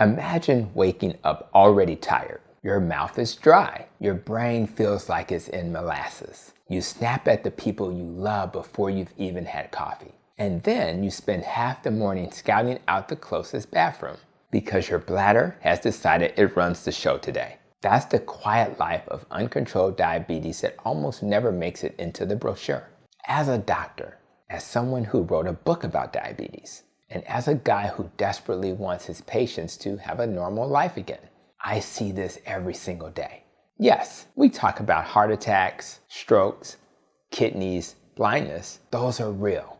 Imagine waking up already tired. Your mouth is dry. Your brain feels like it's in molasses. You snap at the people you love before you've even had coffee. And then you spend half the morning scouting out the closest bathroom because your bladder has decided it runs the show today. That's the quiet life of uncontrolled diabetes that almost never makes it into the brochure. As a doctor, as someone who wrote a book about diabetes, and as a guy who desperately wants his patients to have a normal life again, I see this every single day. Yes, we talk about heart attacks, strokes, kidneys, blindness. Those are real.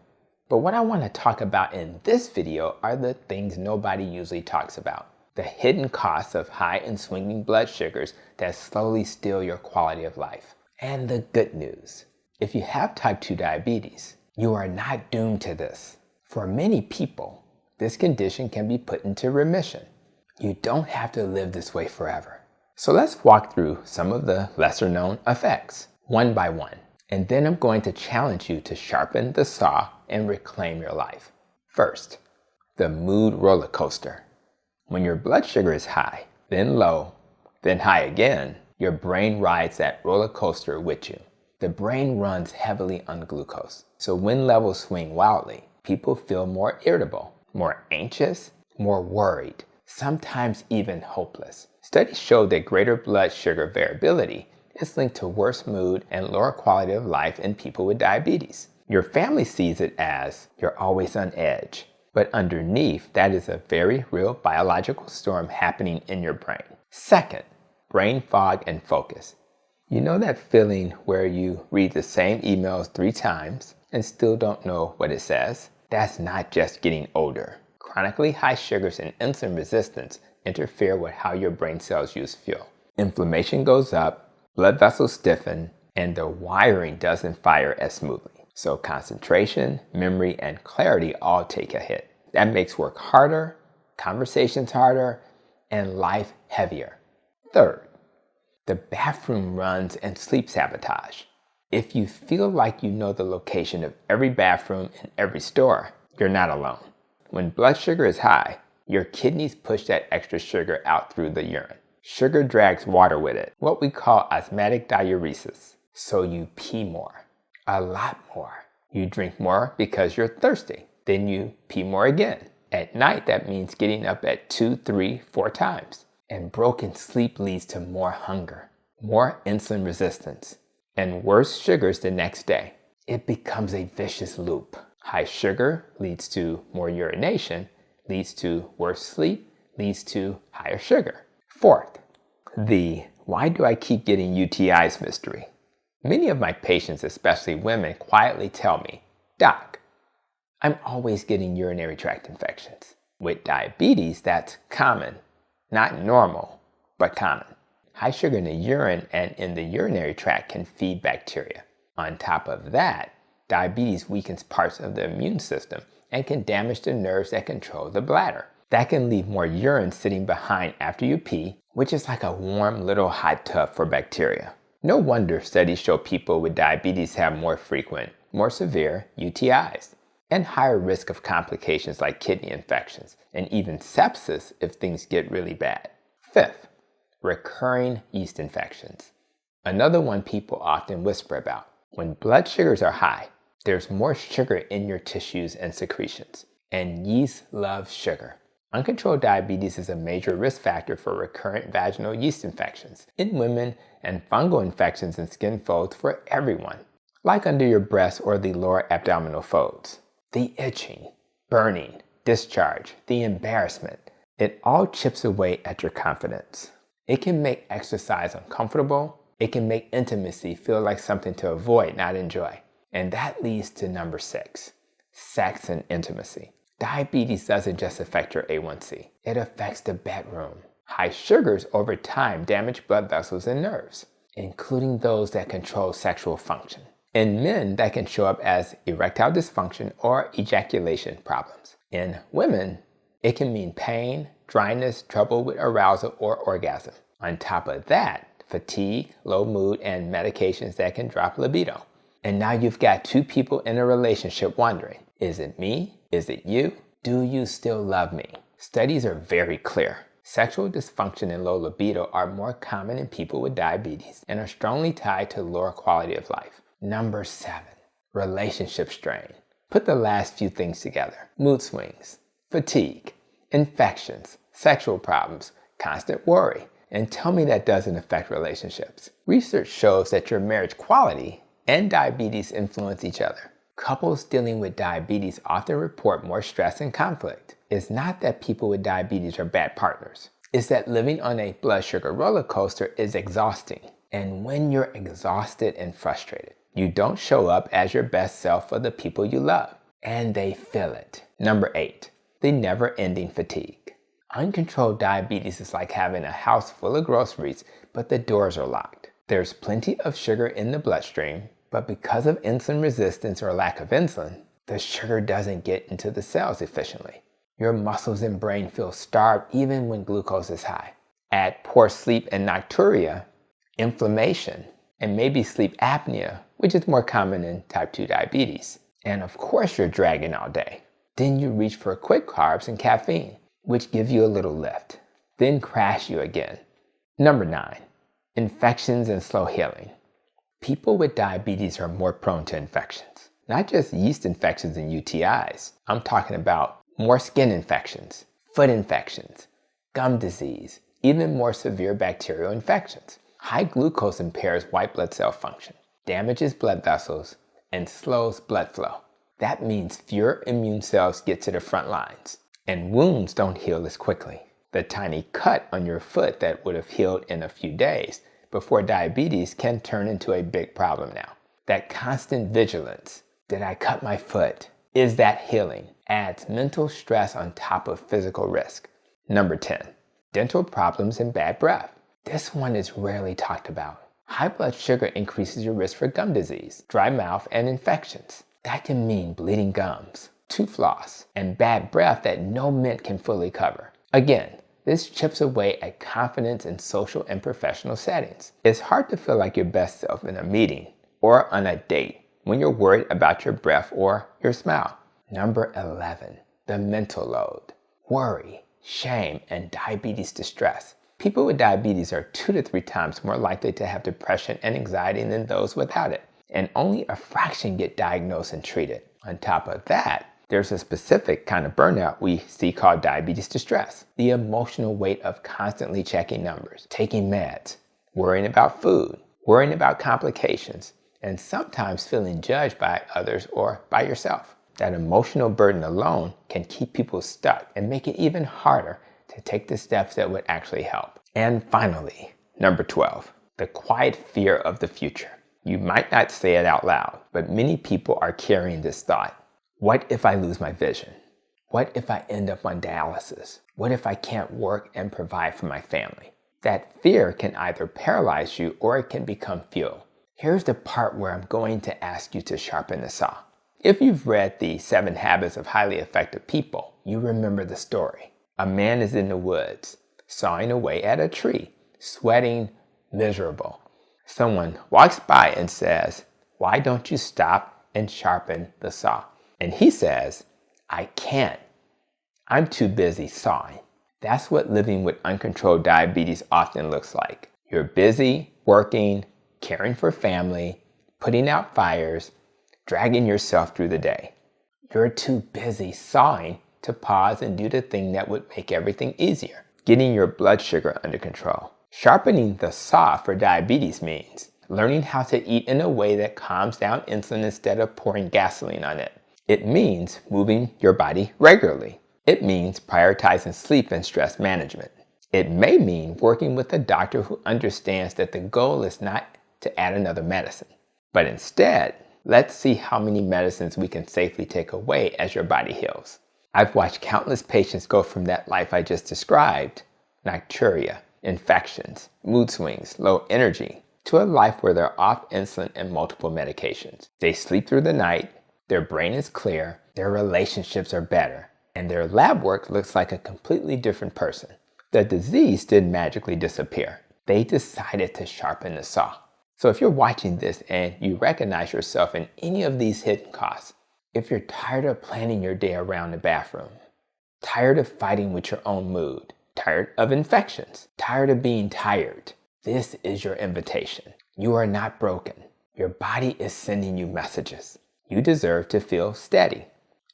But what I want to talk about in this video are the things nobody usually talks about. The hidden costs of high and swinging blood sugars that slowly steal your quality of life. And the good news. If you have type 2 diabetes, you are not doomed to this. For many people, this condition can be put into remission. You don't have to live this way forever. So let's walk through some of the lesser known effects, one by one. And then I'm going to challenge you to sharpen the saw and reclaim your life. First, the mood roller coaster. When your blood sugar is high, then low, then high again, your brain rides that roller coaster with you. The brain runs heavily on glucose. So when levels swing wildly, people feel more irritable, more anxious, more worried, sometimes even hopeless. Studies show that greater blood sugar variability is linked to worse mood and lower quality of life in people with diabetes. Your family sees it as you're always on edge, but underneath that is a very real biological storm happening in your brain. Second, brain fog and focus. You know that feeling where you read the same emails 3 times and still don't know what it says? That's not just getting older. Chronically high sugars and insulin resistance interfere with how your brain cells use fuel. Inflammation goes up, blood vessels stiffen, and the wiring doesn't fire as smoothly. So concentration, memory, and clarity all take a hit. That makes work harder, conversations harder, and life heavier. Third, the bathroom runs and sleep sabotage. If you feel like you know the location of every bathroom in every store, you're not alone. When blood sugar is high, your kidneys push that extra sugar out through the urine. Sugar drags water with it, what we call osmotic diuresis. So you pee more, a lot more. You drink more because you're thirsty. Then you pee more again. At night, that means getting up at 2, 3, 4 times. And broken sleep leads to more hunger, more insulin resistance, and worse sugars the next day. It becomes a vicious loop. High sugar leads to more urination, leads to worse sleep, leads to higher sugar. Fourth, the why do I keep getting UTIs mystery. Many of my patients, especially women, quietly tell me, Doc, I'm always getting urinary tract infections. With diabetes, that's common. Not normal, but common. High sugar in the urine and in the urinary tract can feed bacteria. On top of that, diabetes weakens parts of the immune system and can damage the nerves that control the bladder. That can leave more urine sitting behind after you pee, which is like a warm little hot tub for bacteria. No wonder studies show people with diabetes have more frequent, more severe UTIs and higher risk of complications like kidney infections and even sepsis if things get really bad. Fifth, recurring yeast infections. Another one people often whisper about. When blood sugars are high, there's more sugar in your tissues and secretions, and yeast love sugar. Uncontrolled diabetes is a major risk factor for recurrent vaginal yeast infections in women and fungal infections in skin folds for everyone, like under your breast or the lower abdominal folds. The itching, burning, discharge, the embarrassment, it all chips away at your confidence. It can make exercise uncomfortable. It can make intimacy feel like something to avoid, not enjoy. And that leads to number 6, sex and intimacy. Diabetes doesn't just affect your A1C. It affects the bedroom. High sugars over time damage blood vessels and nerves, including those that control sexual function. In men, that can show up as erectile dysfunction or ejaculation problems. In women, it can mean pain, dryness, trouble with arousal or orgasm. On top of that, fatigue, low mood, and medications that can drop libido. And now you've got 2 people in a relationship wondering, is it me? Is it you? Do you still love me? Studies are very clear. Sexual dysfunction and low libido are more common in people with diabetes and are strongly tied to lower quality of life. Number 7, relationship strain. Put the last few things together. Mood swings, fatigue, infections, sexual problems, constant worry, and tell me that doesn't affect relationships. Research shows that your marriage quality and diabetes influence each other. Couples dealing with diabetes often report more stress and conflict. It's not that people with diabetes are bad partners. It's that living on a blood sugar roller coaster is exhausting. And when you're exhausted and frustrated, you don't show up as your best self for the people you love. And they feel it. Number 8, the never-ending fatigue. Uncontrolled diabetes is like having a house full of groceries, but the doors are locked. There's plenty of sugar in the bloodstream, but because of insulin resistance or lack of insulin, the sugar doesn't get into the cells efficiently. Your muscles and brain feel starved even when glucose is high. Add poor sleep and nocturia, inflammation, and maybe sleep apnea, which is more common in type 2 diabetes. And of course you're dragging all day. Then you reach for quick carbs and caffeine, which give you a little lift, then crash you again. Number 9, infections and slow healing. People with diabetes are more prone to infections, not just yeast infections and UTIs. I'm talking about more skin infections, foot infections, gum disease, even more severe bacterial infections. High glucose impairs white blood cell function, damages blood vessels, and slows blood flow. That means fewer immune cells get to the front lines, and wounds don't heal as quickly. The tiny cut on your foot that would have healed in a few days before diabetes can turn into a big problem now. That constant vigilance, did I cut my foot? Is that healing? Adds mental stress on top of physical risk. Number 10, dental problems and bad breath. This one is rarely talked about. High blood sugar increases your risk for gum disease, dry mouth, and infections. That can mean bleeding gums, tooth loss, and bad breath that no mint can fully cover. Again, this chips away at confidence in social and professional settings. It's hard to feel like your best self in a meeting or on a date when you're worried about your breath or your smile. Number 11, the mental load. Worry, shame, and diabetes distress. People with diabetes are 2 to 3 times more likely to have depression and anxiety than those without it, and only a fraction get diagnosed and treated. On top of that, there's a specific kind of burnout we see called diabetes distress. The emotional weight of constantly checking numbers, taking meds, worrying about food, worrying about complications, and sometimes feeling judged by others or by yourself. That emotional burden alone can keep people stuck and make it even harder to take the steps that would actually help. And finally, number 12, the quiet fear of the future. You might not say it out loud, but many people are carrying this thought. What if I lose my vision? What if I end up on dialysis? What if I can't work and provide for my family? That fear can either paralyze you or it can become fuel. Here's the part where I'm going to ask you to sharpen the saw. If you've read the 7 Habits of Highly Effective People, you remember the story. A man is in the woods, sawing away at a tree, sweating, miserable. Someone walks by and says, "Why don't you stop and sharpen the saw?" And he says, "I can't. I'm too busy sawing." That's what living with uncontrolled diabetes often looks like. You're busy, working, caring for family, putting out fires, dragging yourself through the day. You're too busy sawing to pause and do the thing that would make everything easier, getting your blood sugar under control. Sharpening the saw for diabetes means learning how to eat in a way that calms down insulin instead of pouring gasoline on it. It means moving your body regularly. It means prioritizing sleep and stress management. It may mean working with a doctor who understands that the goal is not to add another medicine, but instead, let's see how many medicines we can safely take away as your body heals. I've watched countless patients go from that life I just described, nocturia, infections, mood swings, low energy, to a life where they're off insulin and multiple medications. They sleep through the night, their brain is clear, their relationships are better, and their lab work looks like a completely different person. The disease didn't magically disappear. They decided to sharpen the saw. So if you're watching this and you recognize yourself in any of these hidden costs, if you're tired of planning your day around the bathroom, Tired of fighting with your own mood? Tired of infections? Tired of being tired? This is your invitation. You are not broken. Your body is sending you messages. You deserve to feel steady.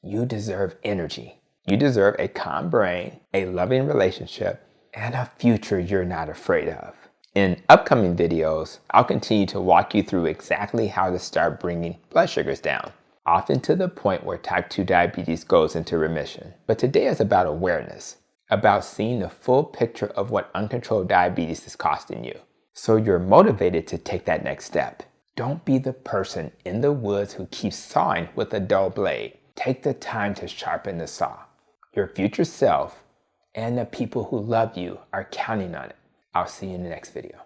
You deserve energy. You deserve a calm brain, a loving relationship, and a future you're not afraid of. In upcoming videos, I'll continue to walk you through exactly how to start bringing blood sugars down, often to the point where type 2 diabetes goes into remission. But today is about awareness, about seeing the full picture of what uncontrolled diabetes is costing you, so you're motivated to take that next step. Don't be the person in the woods who keeps sawing with a dull blade. Take the time to sharpen the saw. Your future self and the people who love you are counting on it. I'll see you in the next video.